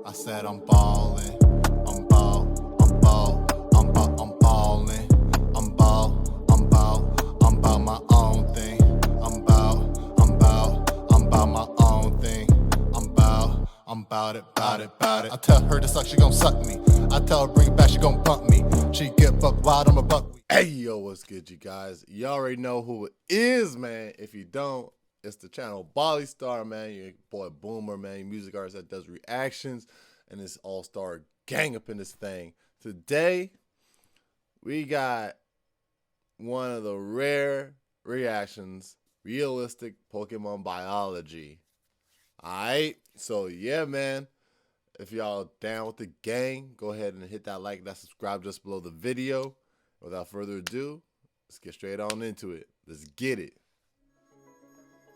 I said I'm ballin', I'm ballin', I'm ball my own thing. I'm about my own thing. I'm about it. I tell her to suck, she gon' suck me. I tell her bring it back, she gon' bump me. She get buck wild, I'm a buck. Hey yo, what's good, you guys? You already know who it is, man. If you don't, it's the channel Ballystarr, man. Your boy Boomer, man. Your music artist that does reactions, and this all-star gang up in this thing. Today, we got one of the rare reactions, realistic Pokemon biology. Alright, so yeah, man. If y'all down with the gang, go ahead and hit that like, that subscribe just below the video. Without further ado, let's get straight on into it. Let's get it.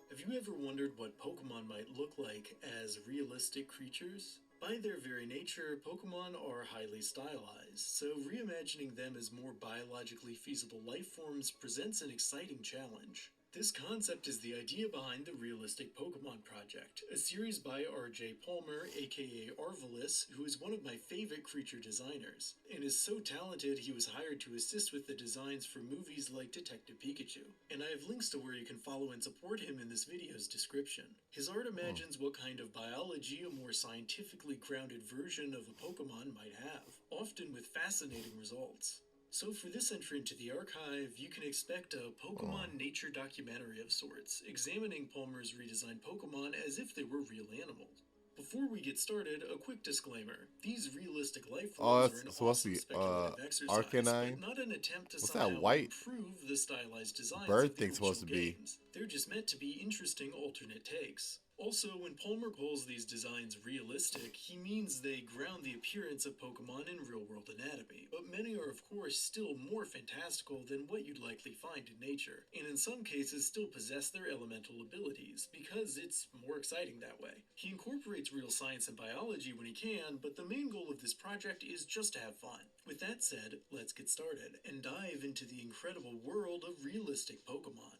Have you ever wondered what Pokemon might look like as realistic creatures? By their very nature, Pokemon are highly stylized, so reimagining them as more biologically feasible life forms presents an exciting challenge. This concept is the idea behind the Realistic Pokemon Project, a series by R.J. Palmer, aka Arvillus, who is one of my favorite creature designers, and is so talented he was hired to assist with the designs for movies like Detective Pikachu. And I have links to where you can follow and support him in this video's description. His art imagines what kind of biology a more scientifically grounded version of a Pokemon might have, often with fascinating results. So for this entry into the archive, you can expect a Pokemon nature documentary of sorts, examining Palmer's redesigned Pokemon as if they were real animals. Before we get started, a quick disclaimer. These realistic life forms are an awesome speculative exercise, Arcanine. but not an attempt to What's somehow that white improve the stylized designs bird of the thing supposed to original be? games. They're just meant to be interesting alternate takes. Also, when Palmer calls these designs realistic, he means they ground the appearance of Pokemon in real-world anatomy, but many are of course still more fantastical than what you'd likely find in nature, and in some cases still possess their elemental abilities, because it's more exciting that way. He incorporates real science and biology when he can, but the main goal of this project is just to have fun. With that said, let's get started, and dive into the incredible world of realistic Pokemon.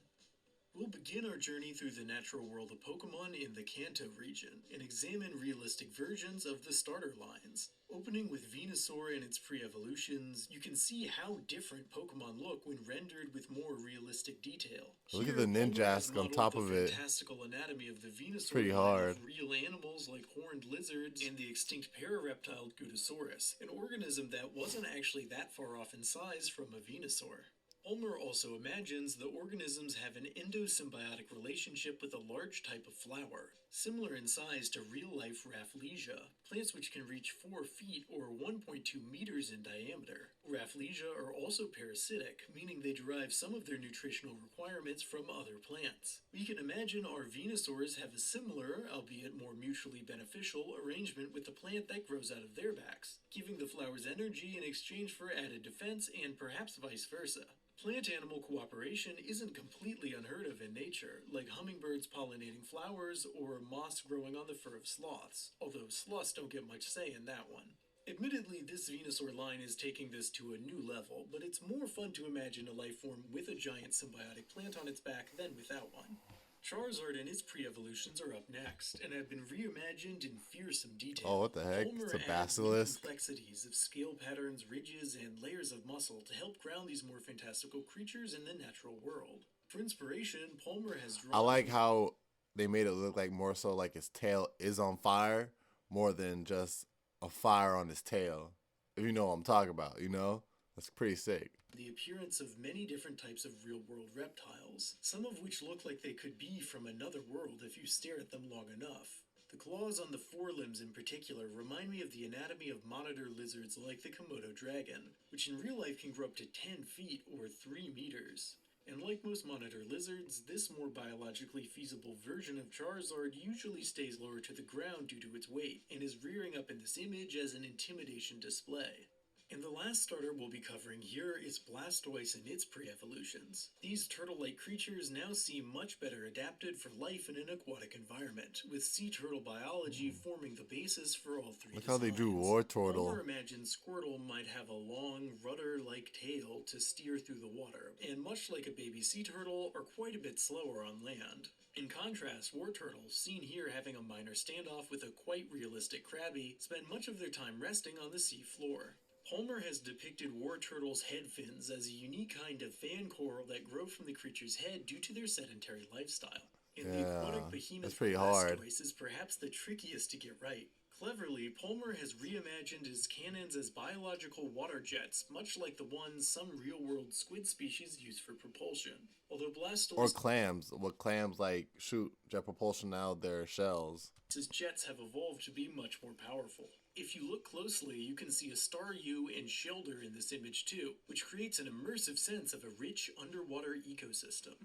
We'll begin our journey through the natural world of Pokemon in the Kanto region and examine realistic versions of the starter lines. Opening with Venusaur and its pre-evolutions, you can see how different Pokemon look when rendered with more realistic detail. Look at the Ninjask on top of it. Fantastical anatomy of the Venusaur it's pretty hard. Real animals like horned lizards and the extinct parareptile Gutosaurus, an organism that wasn't actually that far off in size from a Venusaur. Palmer also imagines the organisms have an endosymbiotic relationship with a large type of flower, similar in size to real-life Rafflesia, plants which can reach 4 feet or 1.2 meters in diameter. Rafflesia are also parasitic, meaning they derive some of their nutritional requirements from other plants. We can imagine our Venusaurs have a similar, albeit more mutually beneficial, arrangement with the plant that grows out of their backs, giving the flowers energy in exchange for added defense and perhaps vice versa. Plant-animal cooperation isn't completely unheard of in nature, like hummingbirds pollinating flowers or moss growing on the fur of sloths, although sloths don't get much say in that one. Admittedly, this Venusaur line is taking this to a new level, but it's more fun to imagine a life form with a giant symbiotic plant on its back than without one. Charizard and its pre-evolutions are up next, and have been reimagined in fearsome detail. Oh, what the heck? It's a basilisk. Complexities of scale patterns, ridges, and layers of muscle to help ground these more fantastical creatures in the natural world. For inspiration, Palmer has drawn... I like how they made it look like more so like his tail is on fire, more than just a fire on his tail. If you know what I'm talking about, you know? That's pretty sick. The appearance of many different types of real-world reptiles, some of which look like they could be from another world if you stare at them long enough. The claws on the forelimbs in particular remind me of the anatomy of monitor lizards like the Komodo dragon, which in real life can grow up to 10 feet or 3 meters. And like most monitor lizards, this more biologically feasible version of Charizard usually stays lower to the ground due to its weight, and is rearing up in this image as an intimidation display. And the last starter we'll be covering here is Blastoise and its pre-evolutions. These turtle-like creatures now seem much better adapted for life in an aquatic environment, with sea turtle biology forming the basis for all three Look how designs. they drew War Palmer Turtle. imagined Squirtle might have a long, rudder-like tail to steer through the water, and much like a baby sea turtle, are quite a bit slower on land. In contrast, War Turtles, seen here having a minor standoff with a quite realistic Krabby, spend much of their time resting on the sea floor. Palmer has depicted war turtles' head fins as a unique kind of fan coral that grow from the creature's head due to their sedentary lifestyle. And the Yeah, aquatic that's behemoth pretty hard. Blastoise is perhaps the trickiest to get right. Cleverly, Palmer has reimagined his cannons as biological water jets, much like the ones some real-world squid species use for propulsion. Although Or Blastoise clams. What clams like shoot jet propulsion out of their shells. his jets have evolved to be much more powerful. If you look closely, you can see a Staryu and Shellder in this image too, which creates an immersive sense of a rich underwater ecosystem.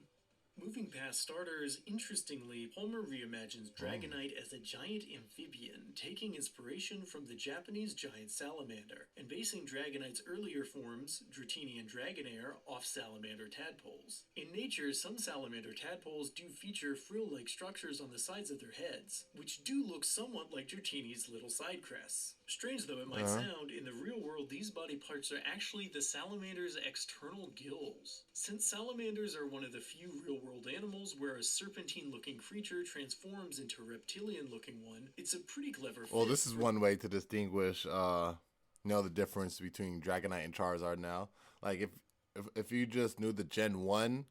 Moving past starters, interestingly, Palmer reimagines Dragonite as a giant amphibian, taking inspiration from the Japanese giant salamander, and basing Dragonite's earlier forms, Dratini and Dragonair, off salamander tadpoles. In nature, some salamander tadpoles do feature frill-like structures on the sides of their heads, which do look somewhat like Dratini's little side crests. Strange though it might sound, in the real world these body parts are actually the salamander's external gills. Since salamanders are one of the few real-world animals where a serpentine-looking creature transforms into a reptilian-looking one, it's a pretty clever fit. Well, this is one way to distinguish, the difference between Dragonite and Charizard now. Like, if you just knew the Gen 1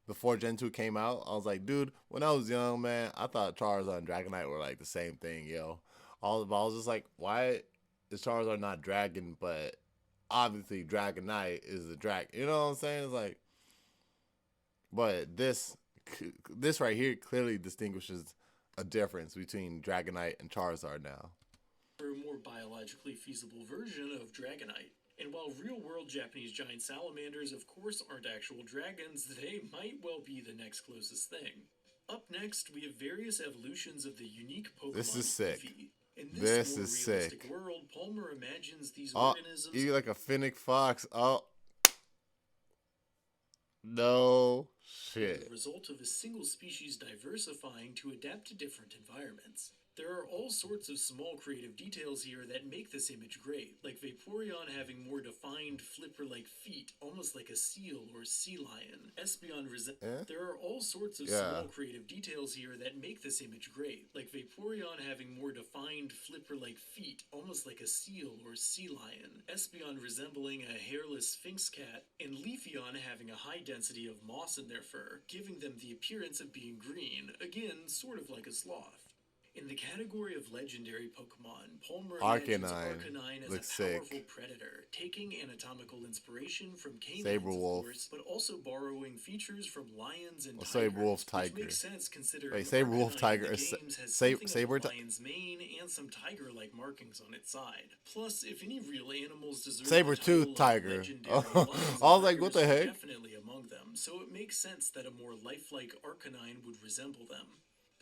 before Gen 2 came out, I was like, dude, when I was young, man, I thought Charizard and Dragonite were, like, the same thing, yo. I was just like, why is Charizard not Dragon, but obviously Dragonite is the dragon? You know what I'm saying? It's like, but this right here clearly distinguishes a difference between Dragonite and Charizard now. For a more biologically feasible version of Dragonite. And while real-world Japanese giant salamanders of course aren't actual dragons, they might well be the next closest thing. Up next, we have various evolutions of the unique Pokemon This is sick. Eevee. In This more is realistic sick. world, Palmer imagines these Oh, organisms you like a Fennec Fox. Oh, no shit. the result of a single species diversifying to adapt to different environments. There are all sorts of small creative details here that make this image great, like Vaporeon having more defined flipper-like feet, almost like a seal or sea lion. Espeon There are all sorts of small creative details here that make this image great, like Vaporeon having more defined flipper-like feet, almost like a seal or sea lion. Espeon resembling a hairless sphinx cat, and Leafeon having a high density of moss in their fur, giving them the appearance of being green, again, sort of like a sloth. In the category of legendary Pokemon, Palmer imagines Arcanine as a powerful predator, taking anatomical inspiration from canines, of course, but also borrowing features from lions and tigers, which makes sense considering Arcanine in the games has something of a lion's mane and some tiger-like markings on its side. Plus, if any real animals deserve Saber-tooth tiger. Legendary, I was like, what the heck? Definitely among them, so it makes sense that a more lifelike Arcanine would resemble them.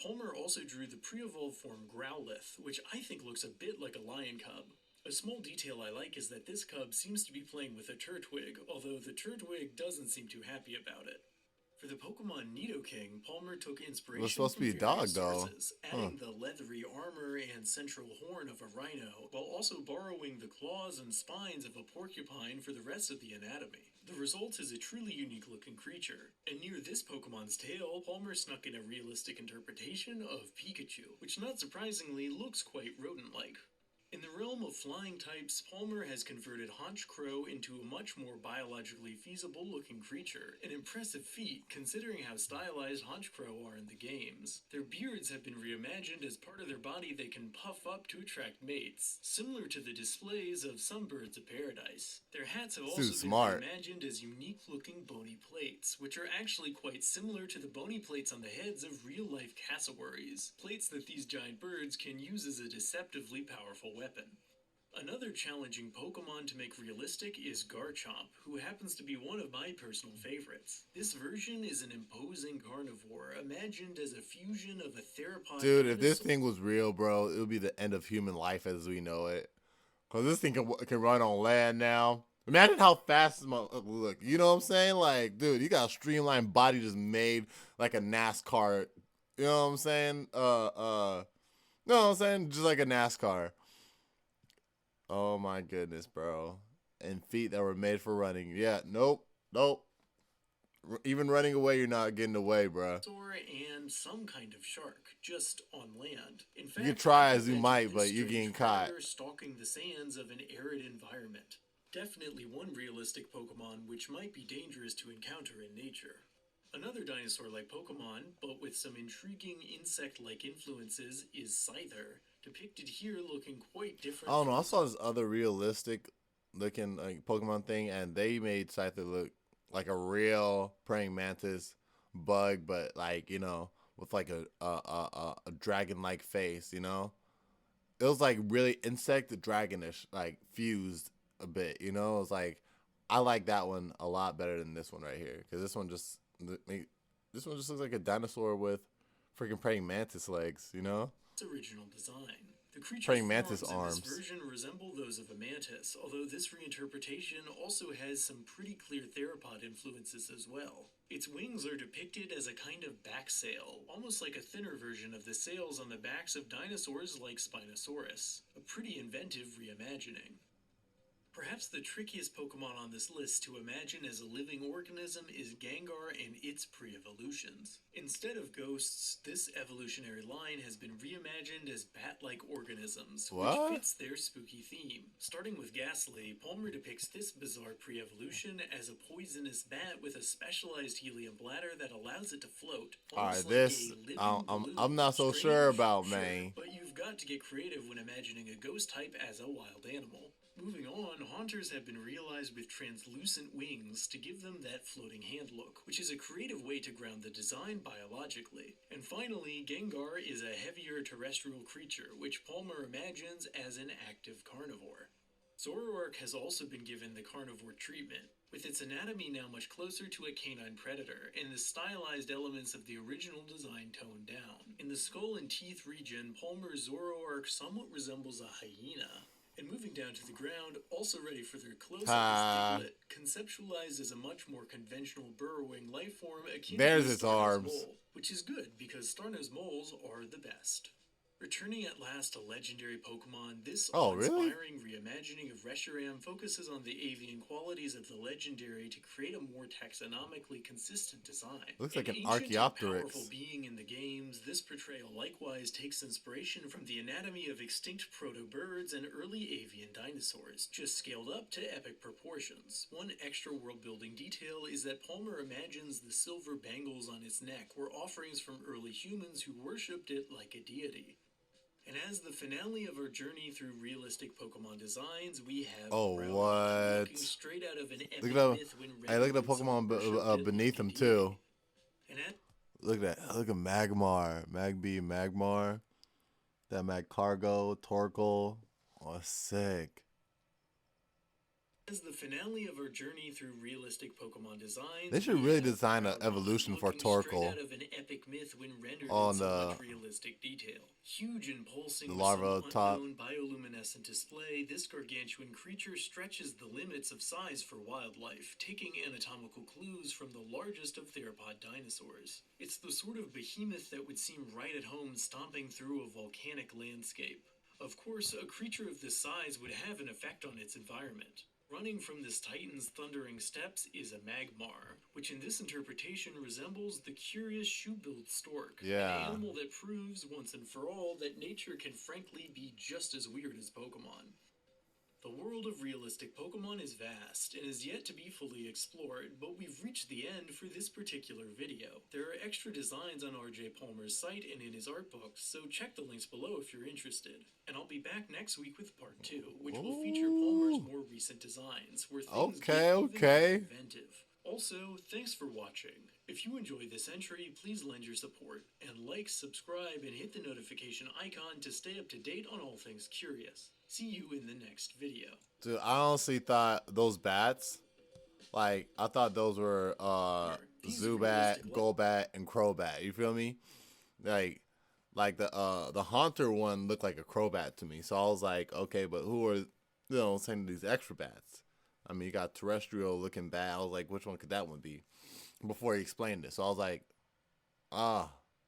Palmer also drew the pre-evolved form Growlithe, which I think looks a bit like a lion cub. A small detail I like is that this cub seems to be playing with a Turtwig, although the Turtwig doesn't seem too happy about it. For the Pokemon Nidoking, Palmer took inspiration supposed to from be a dog, various though. sources, adding the leathery armor and central horn of a rhino, while also borrowing the claws and spines of a porcupine for the rest of the anatomy. The result is a truly unique-looking creature, and near this Pokemon's tail, Palmer snuck in a realistic interpretation of Pikachu, which not surprisingly looks quite rodent-like. In the realm of flying types, Palmer has converted Honchkrow into a much more biologically feasible-looking creature, an impressive feat considering how stylized Honchkrow are in the games. Their beards have been reimagined as part of their body they can puff up to attract mates, similar to the displays of some birds of paradise. Their hats have also been reimagined as unique-looking bony plates, which are actually quite similar to the bony plates on the heads of real-life cassowaries, plates that these giant birds can use as a deceptively powerful weapon. Another challenging Pokemon to make realistic is Garchomp, who happens to be one of my personal favorites. This version is an imposing carnivore, imagined as a fusion of a theropod. Dude, if this thing was real, bro, it would be the end of human life as we know it. Cause this thing can run on land now. Imagine how fast this look. You know what I'm saying? Like, dude, you got a streamlined body just made like a NASCAR. You know what I'm saying? You know what I'm saying? Just like a NASCAR. Oh my goodness, bro. And feet that were made for running. Yeah, nope, nope. Even running away, you're not getting away, bro. And some kind of shark, just on land. In You can fact, try people as you imagine might, this but you're strange getting caught. predator stalking the sands of an arid environment. Definitely one realistic Pokemon which might be dangerous to encounter in nature. Another dinosaur-like Pokemon, but with some intriguing insect-like influences, is Scyther, depicted here looking quite different. I don't know. I saw this other realistic looking like Pokemon thing, and they made Scyther look like a real praying mantis bug, but like with like a dragon like face. It was like really insect dragonish, like fused a bit. It was like I like that one a lot better than this one right here because this one just looks like a dinosaur with freaking praying mantis legs. Its original design. The creature's Praying mantis forms in arms. this version resemble those of a mantis, although this reinterpretation also has some pretty clear theropod influences as well. Its wings are depicted as a kind of back sail, almost like a thinner version of the sails on the backs of dinosaurs like Spinosaurus. A pretty inventive reimagining. Perhaps the trickiest Pokemon on this list to imagine as a living organism is Gengar and its pre-evolutions. Instead of ghosts, this evolutionary line has been reimagined as bat-like organisms, which fits their spooky theme. Starting with Ghastly, Palmer depicts this bizarre pre-evolution as a poisonous bat with a specialized helium bladder that allows it to float. Alright, this I'm not so sure about, man. But you've got to get creative when imagining a ghost type as a wild animal. Moving on, haunters have been realized with translucent wings to give them that floating hand look, which is a creative way to ground the design biologically. And finally, Gengar is a heavier terrestrial creature, which Palmer imagines as an active carnivore. Zoroark has also been given the carnivore treatment, with its anatomy now much closer to a canine predator, and the stylized elements of the original design toned down. In the skull and teeth region, Palmer's Zoroark somewhat resembles a hyena. And moving down to the ground, also ready for their close-up is Diglett, conceptualized as a much more conventional burrowing life form akin to its arms. Mole, which is good because Starno's moles are the best. Returning at last to legendary Pokemon, this awe-inspiring reimagining of Reshiram focuses on the avian qualities of the legendary to create a more taxonomically consistent design. Looks like an Archaeopteryx. Powerful Archaeopteryx. being in the games, this portrayal likewise takes inspiration from the anatomy of extinct proto-birds and early avian dinosaurs, just scaled up to epic proportions. One extra world-building detail is that Palmer imagines the silver bangles on its neck were offerings from early humans who worshipped it like a deity. And as the finale of our journey through realistic Pokemon designs, we have what? Looking straight out of an epic myth when look at the Pokemon beneath him too. Look at that. Look at Magmar, Magmar. That Magcargo, Torkoal. Oh, sick. As the finale of our journey through realistic Pokemon designs, they should really design an evolution for Torkoal. Out of an epic myth when rendered on in so the much realistic detail. Huge and pulsing, the larva top. Bioluminescent display, this gargantuan creature stretches the limits of size for wildlife, taking anatomical clues from the largest of theropod dinosaurs. It's the sort of behemoth that would seem right at home stomping through a volcanic landscape. Of course, a creature of this size would have an effect on its environment. Running from this titan's thundering steps is a Magmar, which in this interpretation resembles the curious shoe-billed stork, an animal that proves once and for all that nature can frankly be just as weird as Pokemon. The world of realistic Pokemon is vast and is yet to be fully explored, but we've reached the end for this particular video. There are extra designs on RJ Palmer's site and in his art books, so check the links below if you're interested. And I'll be back next week with part 2, which will feature Palmer's more recent designs, where things get even more inventive. Also, thanks for watching. If you enjoyed this entry, please lend your support, and like, subscribe, and hit the notification icon to stay up to date on all things curious. See you in the next video. Dude, I honestly thought those bats, I thought those were Zubat, Golbat, and Crobat. You feel me? Like the Haunter one looked like a Crobat to me. So I was like, okay, but who are you know what I'm saying, these extra bats. I mean, you got terrestrial looking bat. I was like, which one could that one be? Before he explained it. So I was like,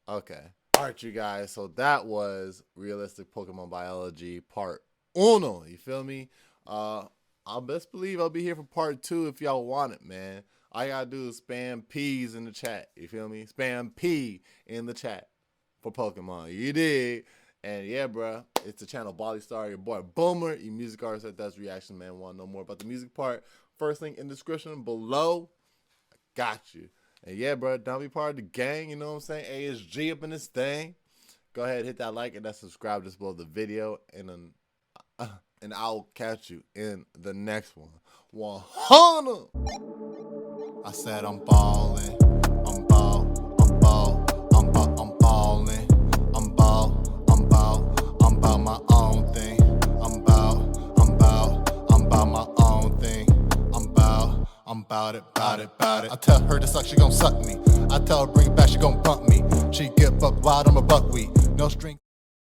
okay. All right, you guys. So that was Realistic Pokemon Biology Part Uno. You feel me? I'll best believe I'll be here for Part 2 if y'all want it, man. All you gotta do is spam P's in the chat. You feel me? Spam P in the chat for Pokemon. You did. And yeah, bro, it's the channel Ballystarr, your boy Boomer, your music artist that does reaction, man. Want to know more about the music part? First link in the description below. I got you. And yeah, bro, don't be part of the gang, you know what I'm saying? ASG up in this thing. Go ahead, hit that like and that subscribe just below the video. And I'll catch you in the next one. 100! I said I'm ballin'. I'm ballin'. My own thing. I'm about my own thing. I'm about it. I tell her to suck, she gon' suck me. I tell her bring it back, she gon' bump me. She get buck wild, I'm a buckwheat. No string.